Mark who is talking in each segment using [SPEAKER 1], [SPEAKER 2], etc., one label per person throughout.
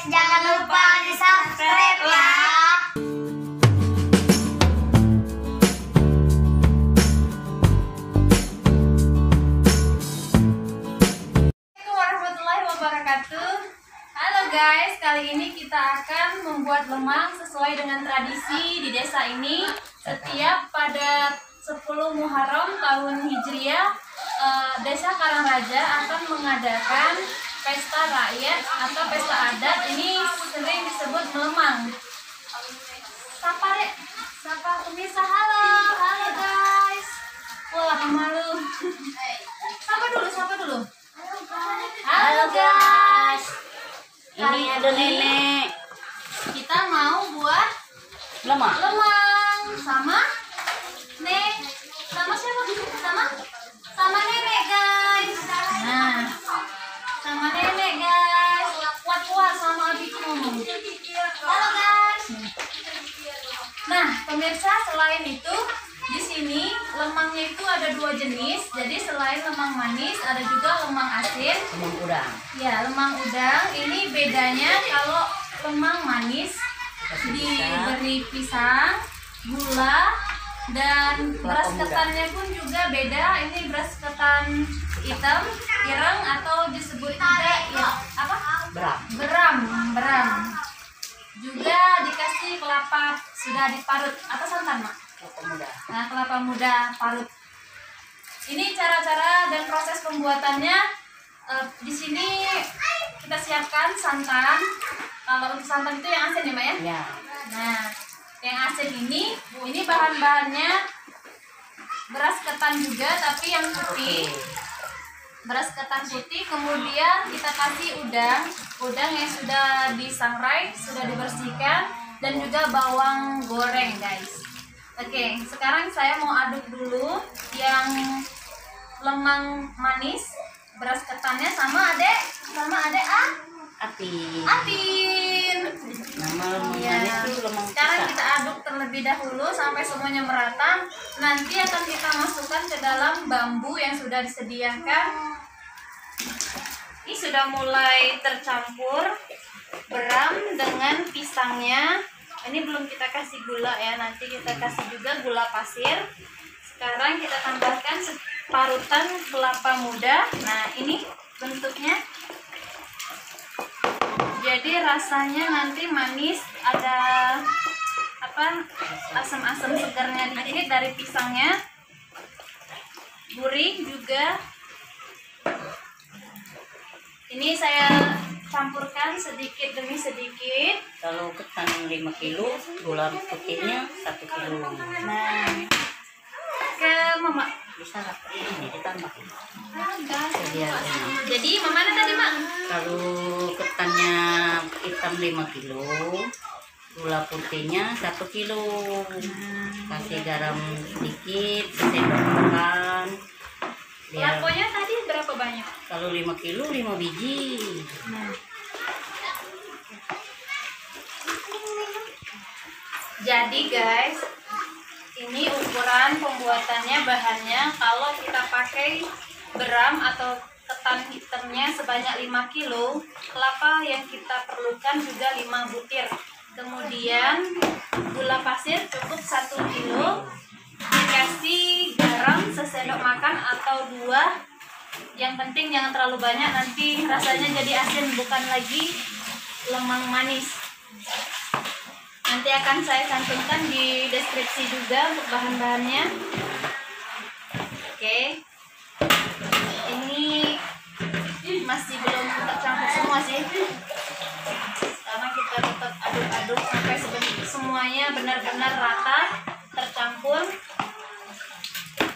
[SPEAKER 1] jangan lupa di subscribe ya.
[SPEAKER 2] Assalamualaikum warahmatullahi wabarakatuh. Halo guys, kali ini kita akan membuat lemang sesuai dengan tradisi di desa ini. Setiap pada 10 Muharram tahun Hijriah, Desa Karangraja akan mengadakan pesta rakyat atau pesta adat. Ini sering disebut melemang. Sapa Dek, sapa pemirsa, halo guys. Wah, malu. Sapa dulu. Halo guys.
[SPEAKER 3] Ini ada nenek.
[SPEAKER 2] Kita mau buat
[SPEAKER 3] Lemang.
[SPEAKER 2] sama siapa? Sama nenek guys. Nah, sama nenek guys. Kuat sama adikku ngomong. Halo guys. Nah, pemirsa, selain itu di sini lemangnya itu ada 2 jenis. Jadi selain lemang manis, ada juga lemang asin.
[SPEAKER 3] Lemang udang.
[SPEAKER 2] Ya, lemang udang. Ini bedanya kalau lemang manis diberi pisang, gula, dan beras ketannya pun juga beda. Ini beras ketan hitam, ireng, atau disebut juga ya apa? Beram. Juga dikasih kelapa sudah diparut atau santan, Mak?
[SPEAKER 3] Kelapa muda.
[SPEAKER 2] Nah, kelapa muda parut. Ini cara-cara dan proses pembuatannya. Di sini kita siapkan santan. Kalau untuk santan itu yang asin ya, Mbak ya?
[SPEAKER 3] Ya.
[SPEAKER 2] Nah, yang asin ini bahan-bahannya beras ketan juga, tapi yang putih. Beras ketan putih, kemudian kita kasih udang yang sudah disangrai, sudah dibersihkan, dan juga bawang goreng, guys. Oke, sekarang saya mau aduk dulu yang lemang manis, beras ketannya sama adek Atin.
[SPEAKER 3] Nama lemang
[SPEAKER 2] Ya.
[SPEAKER 3] manis itu lemang
[SPEAKER 2] Sekarang
[SPEAKER 3] pisang.
[SPEAKER 2] kita aduk terlebih dahulu sampai semuanya merata. Nanti akan kita masukkan ke dalam bambu yang sudah disediakan. Ini sudah mulai tercampur beram dengan pisangnya. Ini belum kita kasih gula ya, nanti kita kasih juga gula pasir. Sekarang kita tambahkan parutan kelapa muda. Nah, ini bentuknya. Jadi rasanya nanti manis, ada asam-asam segarnya dikit dari pisangnya. Gurih juga. Ini saya campurkan sedikit demi sedikit.
[SPEAKER 3] Kalau ketan 5 kilo, gula putihnya 1 kilo.
[SPEAKER 2] Nah, ke Mama.
[SPEAKER 3] Bisa lah, ini ditambah.
[SPEAKER 2] Jadi
[SPEAKER 3] Jadi
[SPEAKER 2] Mama tadi, Mak?
[SPEAKER 3] kalau ketannya hitam 5 kilo, gula putihnya 1 kilo. Kasih garam sedikit, sendok makan. Biar
[SPEAKER 2] Laponya tadi berapa banyak?
[SPEAKER 3] kalau 5 kilo 5 biji.
[SPEAKER 2] Nah. Jadi guys, ini ukuran pembuatannya, bahannya. Kalau kita pakai beram atau ketan hitamnya sebanyak 5 kilo, kelapa yang kita perlukan juga 5 butir. Kemudian gula pasir cukup 1 kilo, dikasih garam sesendok makan atau 2. Yang penting jangan terlalu banyak, nanti rasanya jadi asin, bukan lagi lemang manis. Nanti akan saya cantumkan di deskripsi juga untuk bahan-bahannya. Oke, ini masih belum tercampur semua sih, karena kita tetap aduk-aduk sampai semuanya benar-benar rata tercampur.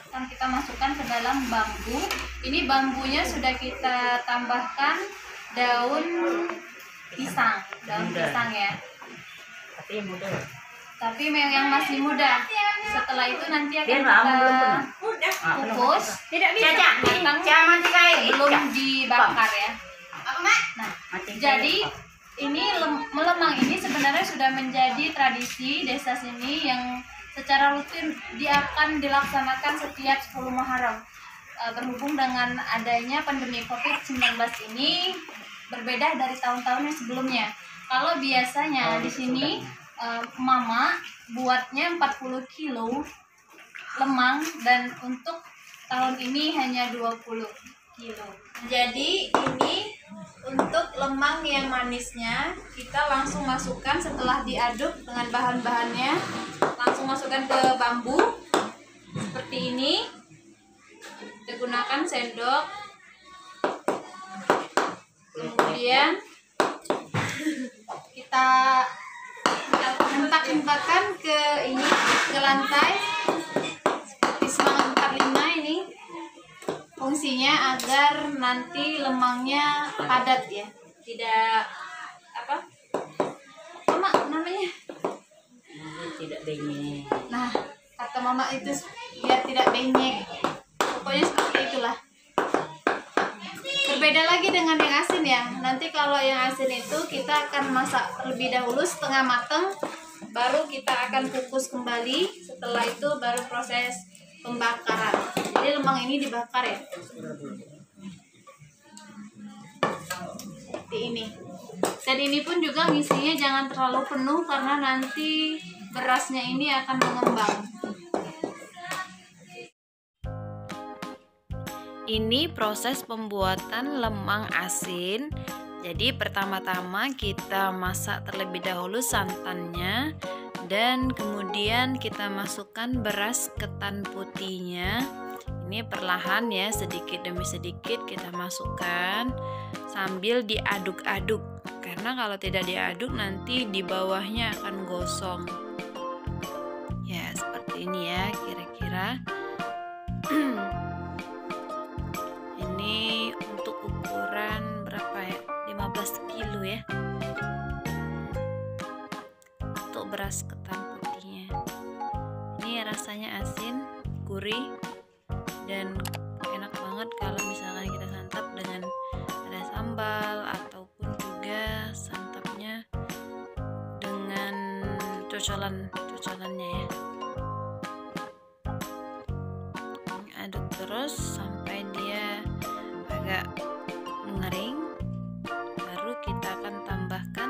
[SPEAKER 2] Akan kita masukkan ke dalam bambu. Ini bambunya sudah kita tambahkan daun pisang ya.
[SPEAKER 3] Tapi yang muda.
[SPEAKER 2] Tapi yang masih muda. Setelah itu nanti akan
[SPEAKER 3] Biar
[SPEAKER 2] kita
[SPEAKER 3] lama
[SPEAKER 2] kukus.
[SPEAKER 3] Tidak bisa.
[SPEAKER 2] Matang belum dibakar ya. Nah, jadi ini melemang ini sebenarnya sudah menjadi tradisi desa sini yang secara rutin dia akan dilaksanakan setiap 10 Muharram. Berhubung dengan adanya pandemi COVID-19 ini, berbeda dari tahun-tahun yang sebelumnya. Kalau biasanya di sini mama buatnya 40 kilo lemang, dan untuk tahun ini hanya 20 kilo. Jadi ini untuk lemang yang manisnya kita langsung masukkan setelah diaduk dengan bahan-bahannya, langsung masukkan ke bambu seperti ini. Kita gunakan sendok, kemudian kita hentak-hentakan ke lantai seperti semangat 45. Ini fungsinya agar nanti lemangnya padat ya, tidak apa namanya,
[SPEAKER 3] tidak benyek.
[SPEAKER 2] nah kata mama itu biar tidak benyek, pokoknya seperti itulah. Berbeda lagi dengan yang asin ya. Nanti kalau yang asin itu kita akan masak terlebih dahulu setengah matang, baru kita akan kukus kembali. Setelah itu baru proses pembakaran. Jadi lemang ini dibakar ya, seperti ini. Dan ini pun juga ngisinya jangan terlalu penuh karena nanti berasnya ini akan mengembang. Ini proses pembuatan lemang asin. Jadi pertama-tama kita masak terlebih dahulu santannya, dan kemudian kita masukkan beras ketan putihnya. Ini perlahan ya, sedikit demi sedikit kita masukkan sambil diaduk-aduk. Karena kalau tidak diaduk nanti di bawahnya akan gosong. Ya, seperti ini ya kira-kira. Ini untuk ukuran berapa ya? 15 kilo ya. Untuk beras ketan putihnya. Ini rasanya asin, gurih, dan enak banget kalau misalkan kita santap dengan ada sambal, ataupun juga santapnya dengan cocolannya ya. Aduk terus sampai dia agak mengering, baru kita akan tambahkan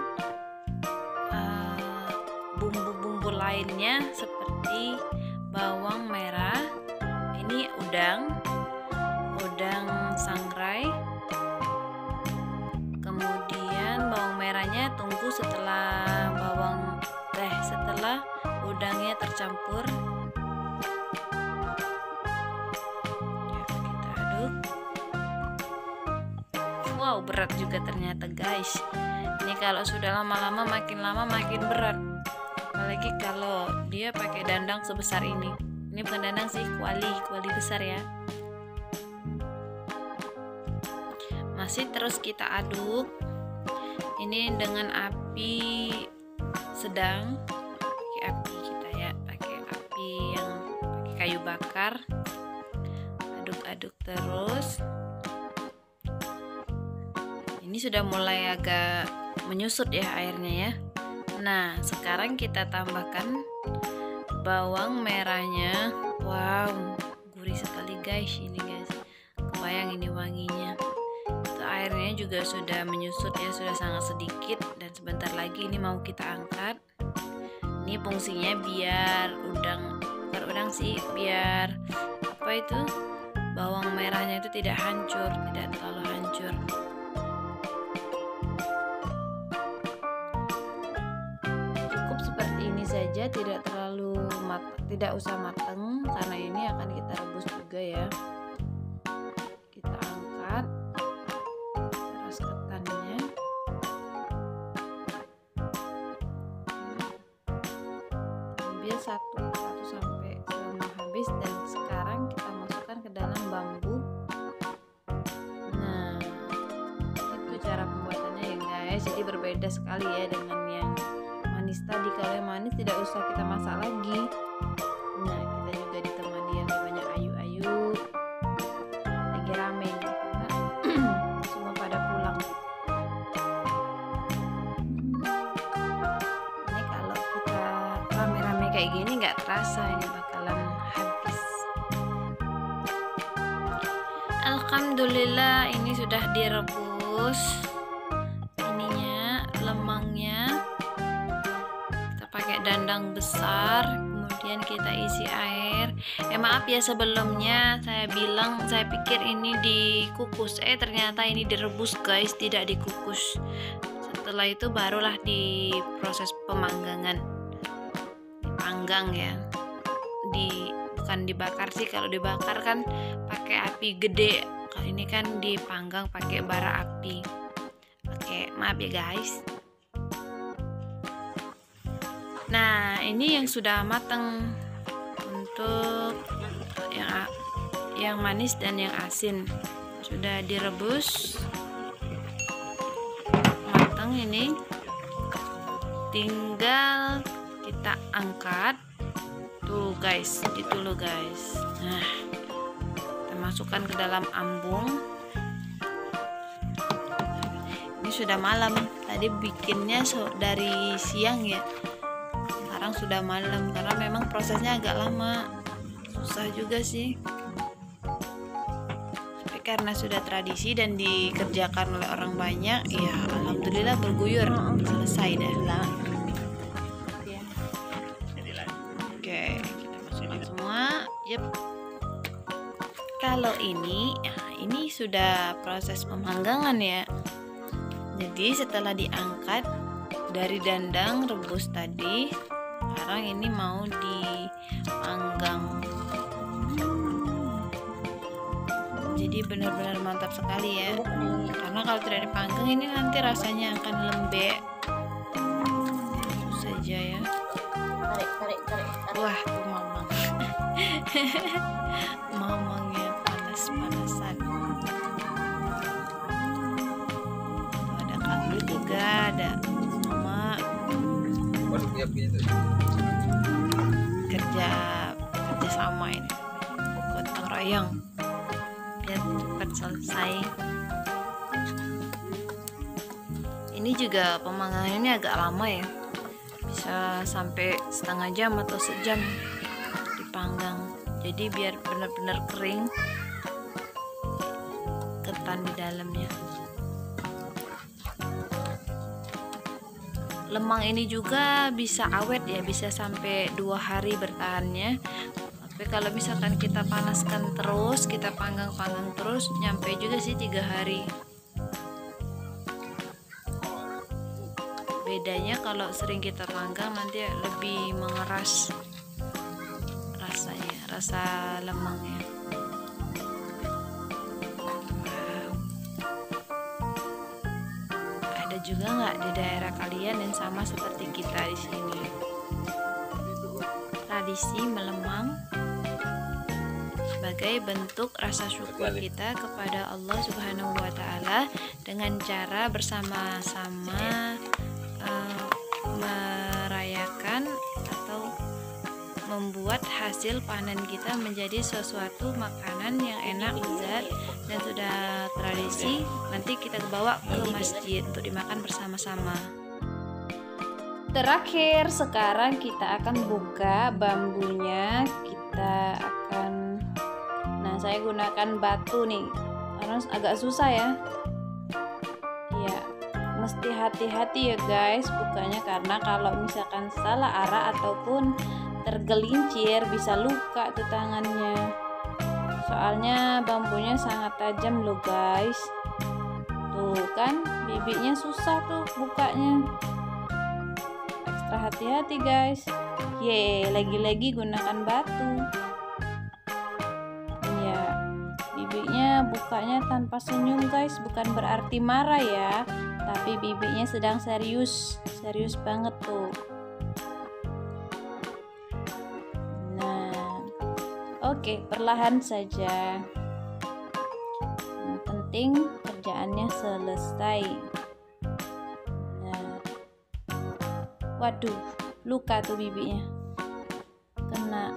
[SPEAKER 2] bumbu-bumbu lainnya seperti bawang merah, ini udang sangrai, kemudian bawang merahnya tunggu setelah udangnya tercampur. Wow, berat juga ternyata guys. Ini kalau sudah lama-lama makin lama makin berat. Apalagi kalau dia pakai dandang sebesar ini. Ini bukan dandang sih, kuali besar ya. Masih terus kita aduk. Ini dengan api sedang. Pakai api kita ya, pakai api yang pakai kayu bakar. Aduk-aduk terus. Ini sudah mulai agak menyusut ya airnya ya. Nah, sekarang kita tambahkan bawang merahnya. Wow, gurih sekali guys ini guys. Kebayang ini wanginya. Itu airnya juga sudah menyusut ya, sudah sangat sedikit, dan sebentar lagi ini mau kita angkat. Ini fungsinya biar biar apa itu? Bawang merahnya itu tidak hancur, tidak terlalu hancur. Saja, tidak usah matang karena ini akan kita rebus juga ya. Kita angkat beras ketannya, ambil satu sampai semua habis, dan sekarang kita masukkan ke dalam bambu. Nah, itu cara pembuatannya ya guys. Jadi berbeda sekali ya dengan yang manis tadi. Kalau yang manis tidak usah kita masak lagi. Nah, kita juga ditemani yang banyak ayu-ayu, lagi rame nih, karena semua pada pulang. Ini kalau kita rame-rame kayak gini nggak terasa ini bakalan habis. Alhamdulillah ini sudah direbus pakai dandang besar, kemudian kita isi air. Maaf ya, sebelumnya saya pikir ini dikukus, ternyata ini direbus guys, tidak dikukus. Setelah itu barulah diproses pemanggangan, dipanggang ya, bukan dibakar sih. Kalau dibakar kan pakai api gede, kali ini kan dipanggang pakai bara api. Oke, maaf ya guys. Nah, ini yang sudah matang untuk yang manis dan yang asin. Sudah direbus matang ini. Tinggal kita angkat. Tuh guys, gitu loh guys. Nah, kita masukkan ke dalam ambung. Ini sudah malam. Tadi bikinnya dari siang ya. Sekarang sudah malam karena memang prosesnya agak lama, susah juga sih. Tapi karena sudah tradisi dan dikerjakan oleh orang banyak, ya alhamdulillah berguyur, selesai dah. Oke, kita masukkan semua. Yep. Kalau ini sudah proses pemanggangan ya. Jadi setelah diangkat dari dandang rebus tadi, sekarang ini mau dipanggang. Jadi benar-benar mantap sekali ya, karena kalau tidak dipanggang ini nanti rasanya akan lembek. Itu saja ya. Wah, tuh mamang. Mamangnya panas-panasan. Ada kakak juga, ada mama. Kerja sama ini, gotong royong biar cepat selesai. Ini juga pemanggangan ini agak lama ya, bisa sampai setengah jam atau sejam dipanggang. Jadi biar benar-benar kering ketan di dalamnya. Lemang ini juga bisa awet ya, bisa sampai 2 hari bertahannya. Tapi kalau misalkan kita panaskan terus, kita panggang terus, nyampe juga sih 3 hari. Bedanya kalau sering kita panggang nanti lebih mengeras rasanya, rasa lemangnya. Juga nggak di daerah kalian yang sama seperti kita di sini? Tradisi melemang sebagai bentuk rasa syukur kita kepada Allah Subhanahu wa Ta'ala dengan cara bersama-sama merayakan atau membuat hasil panen kita menjadi sesuatu makanan yang enak, lezat, dan sudah tradisi. Nanti kita bawa ke masjid untuk dimakan bersama-sama. Terakhir, sekarang kita akan buka bambunya. Saya gunakan batu nih karena agak susah ya. Ya, mesti hati-hati ya guys bukanya, karena kalau misalkan salah arah ataupun tergelincir bisa luka tuh tangannya. Soalnya bambunya sangat tajam loh guys. Tuh kan bibitnya susah tuh bukanya. Ekstra hati-hati guys. Lagi-lagi gunakan batu. Ya, bibitnya bukanya tanpa senyum guys, bukan berarti marah ya, tapi bibitnya sedang serius banget tuh. Oke, perlahan saja. Yang penting kerjaannya selesai. Nah, waduh, luka tuh bibitnya. Kena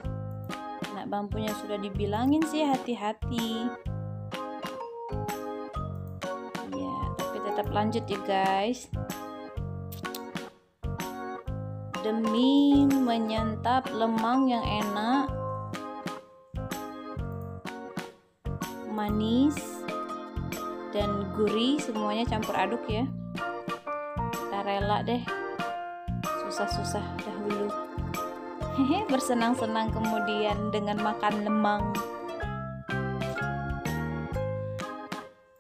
[SPEAKER 2] bambunya, sudah dibilangin sih hati-hati. Ya, tapi tetap lanjut ya guys. Demi menyantap lemang yang enak, manis dan gurih, semuanya campur aduk ya. Kita rela deh bersusah-susah dahulu. Hehe, bersenang-senang kemudian dengan makan lemang.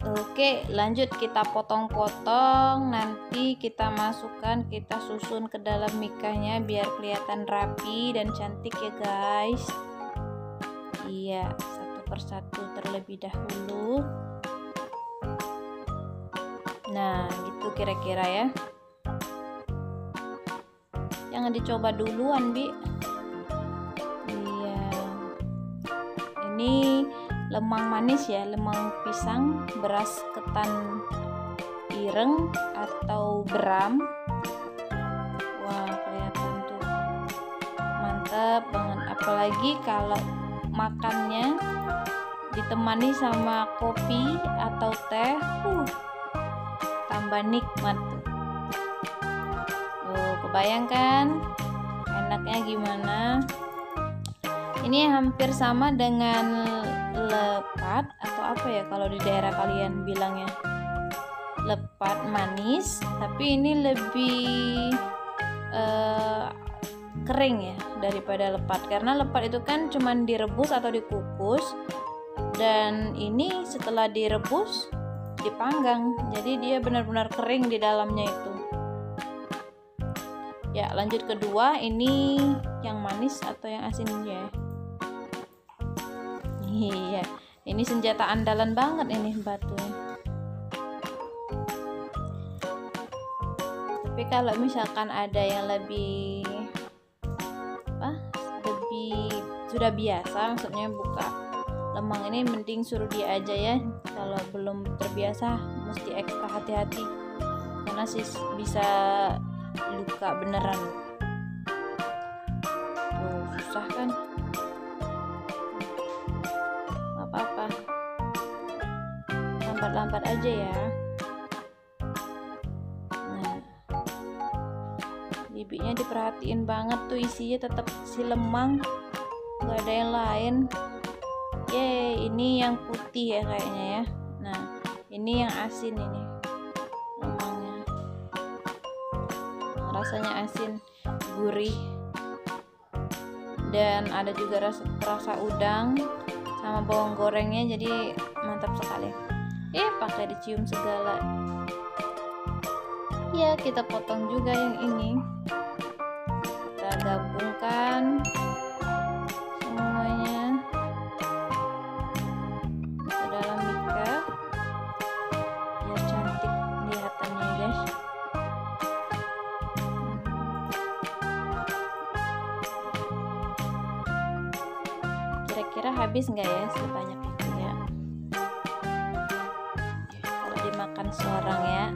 [SPEAKER 2] Oke, lanjut kita potong-potong. Nanti kita masukkan, kita susun ke dalam mikanya biar kelihatan rapi dan cantik ya guys. Iya, satu persatu terlebih dahulu. Nah, gitu kira-kira ya. Jangan dicoba duluan, Bi. Iya. Ini lemang manis ya, lemang pisang, beras ketan ireng atau beram. Wah, kelihatan tuh mantap banget, apalagi kalau makannya ditemani sama kopi atau teh, tambah nikmat tuh. Kebayangkan enaknya gimana? Ini hampir sama dengan lepat atau apa ya kalau di daerah kalian bilangnya, lepat manis, tapi ini lebih kering ya daripada lepat, karena lepat itu kan cuman direbus atau dikukus, dan ini setelah direbus dipanggang, jadi dia benar-benar kering di dalamnya itu. Ya, lanjut kedua, ini yang manis atau yang asin ya. Iya, ini senjata andalan banget ini batunya. Tapi kalau misalkan ada yang lebih sudah biasa, maksudnya buka lemang ini, mending suruh dia aja ya. Kalau belum terbiasa mesti ekstra hati-hati, karena sih bisa luka beneran. Tuh, susah kan? Gak apa-apa, lambat-lambat aja ya. Nah, bibitnya diperhatiin banget tuh, isinya tetap si lemang, gak ada yang lain. Yeay, ini yang putih ya kayaknya ya. Nah, ini yang asin ini lemangnya. Rasanya asin, gurih, dan ada juga rasa udang sama bawang gorengnya, jadi mantap sekali. Pakai dicium segala. Ya, kita potong juga yang ini, kita gabungkan semuanya ke dalam mika biar cantik kelihatannya guys. Kira-kira habis nggak ya sebanyak itu ya, kalau dimakan seorang ya.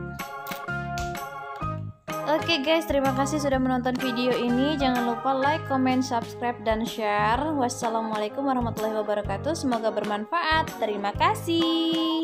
[SPEAKER 2] Oke guys, terima kasih sudah menonton video ini. Jangan lupa like, comment, subscribe, dan share. Wassalamualaikum warahmatullahi wabarakatuh. Semoga bermanfaat. Terima kasih.